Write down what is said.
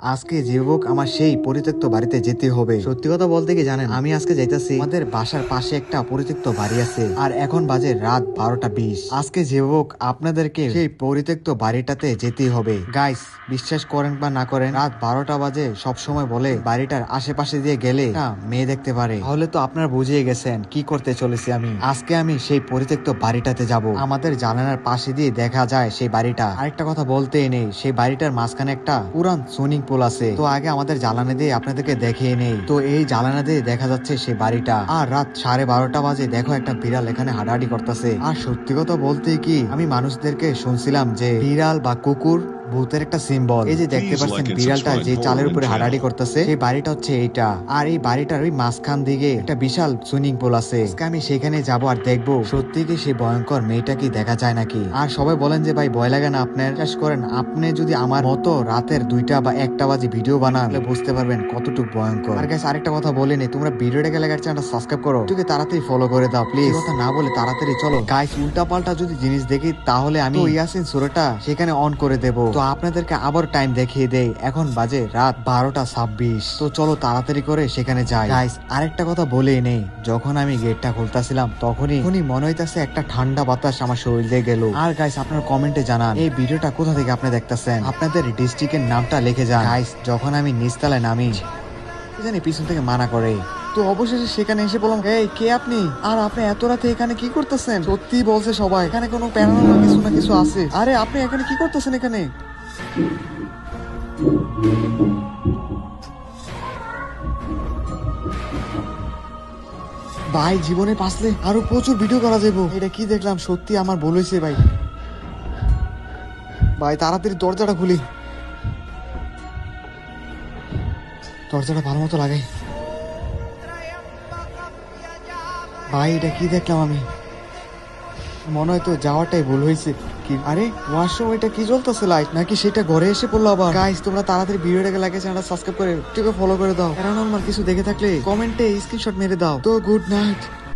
আজকে যে হোক আমার সেই পরিত্যক্ত বাড়িতে যেতে হবে। সত্যি কথা বলতে কি জানেন, আমি আজকে যাইতাছি আমাদের বাসার পাশে একটা পরিত্যক্ত বাড়ি আছে, আর এখন বাজে রাত 12টা 20। আজকে যে হোক আপনাদেরকে সেই পরিত্যক্ত বাড়িটাতে যেতেই হবে। গাইস, বিশ্বাস করেন বা না করেন, রাত 12টা বাজে সবসময় বলে বাড়িটার আশেপাশে দিয়ে গেলে একটা মেয়ে দেখতে পারে। তাহলে তো আপনারা বুঝিয়ে গেছেন কি করতে চলেছি আমি। আজকে আমি সেই পরিত্যক্ত বাড়িটাতে যাব। আমাদের জানালার পাশে দিয়ে দেখা যায় সেই বাড়িটা। আরেকটা কথা বলতেই নেই, সেই বাড়িটার মাঝখানে একটা পুরান সুইমিং পুল আছে। তো আগে আমাদের জ্বালানি দিয়ে আপনাদেরকে দেখিয়ে নেই। তো এই জ্বালানি দিয়ে দেখা যাচ্ছে সেই বাড়িটা। আর রাত 12:30 বাজে দেখো একটা বিড়াল এখানে হাঁটাহাঁটি করতেছে। আর সত্যি কথা বলতে কি, আমি মানুষদেরকে শুনছিলাম যে বিড়াল বা কুকুর ভূতের একটা সিম্বল। এই যে দেখতে পাচ্ছেন বিড়ালটা যে চালের উপরে হাঁটাহাঁটি করতেছে, সেই বাড়িটা হচ্ছে এইটা। আর এই বাড়িটার ওই মাঝখান দিকে একটা বিশাল সুইমিং পুল আছে। আজকে আমি সেখানে যাব আর দেখবো সত্যি কি সেই ভয়ঙ্কর মেয়েটা কি দেখা যায় নাকি। আর সবাই বলেন যে ভাই ভয় লাগে না আপনার? বিশ্বাস করেন, আপনি যদি আমার মতো রাতের 2টা বা 1টা বাজে ভিডিও বানান তাহলে বুঝতে পারবেন কতটুকু ভয়ঙ্কর। আর গাইস, আরেকটা কথা বলিনি, তোমরা ভিডিওটাকে লাগার চ্যানেলটা সাবস্ক্রাইব করো, তুই তাড়াতাড়ি ফলো করে দাও প্লিজ। কথা না বলে তাড়াতাড়ি চলো গাইস। উল্টা পাল্টা যদি জিনিস দেখি তাহলে আমি ইয়াসিন সূরাটা সেখানে অন করে দেব। তো আপনাদেরকে আবার টাইম দেখিয়ে দেই, এখন বাজে রাত 12টা 26। তো চলো তাড়াতাড়ি করে সেখানে যাই। গাইস, আরেকটা কথা বলেই নেই, যখন আমি গেটটা খুলতেছিলাম তখনই মনে হইতাছে একটা ঠান্ডা বাতাস আমার শরীর দিয়ে গেল। আর গাইস, আপনার কমেন্টে জানান এই ভিডিওটা কোথা থেকে আপনি দেখতেছেন, আপনাদের ডিস্ট্রিক্টের নামটা লিখে যান। গাইস, যখন আমি নিচতলায় নামি জানি পিছন থেকে মানা করে। তো অবশেষে সেখানে এসে বললাম, এই কে আপনি, আর আপনি এত রাতে এখানে কি করতেছেন? সত্যি বলছে সবাই এখানে কোনো প্যারানর্মাল কিছু না কিছু আছে। আরে আপনি এখানে কি করতেছেন এখানে? ভাই, জীবনে পাসলে আরো প্রচুর ভিডিও করা যাবো। এটা কি দেখলাম, সত্যি আমার ভুল হয়েছে ভাই। ভাই তাড়াতাড়ি দরজাটা খুলি, দরজাটা ভালো মতো লাগাই। ভাই এটা কি দেখলাম আমি, মনে হয় তো যাওয়াটাই ভুল হয়েছে। কি আরে ওয়াশরুম, এটা কি জ্বলতেছে লাইট, নাকি সেটা ঘরে এসে পড়লো আবার? গাইস, তোমরা তাড়াতাড়ি ভিডিওটাকে লাইক চ্যানেলটা সাবস্ক্রাইব করে টিকে ফলো করে দাও। প্যারানর্মাল কিছু দেখে থাকলে কমেন্টে স্ক্রিনশট মেরে দাও। তো গুড নাইট।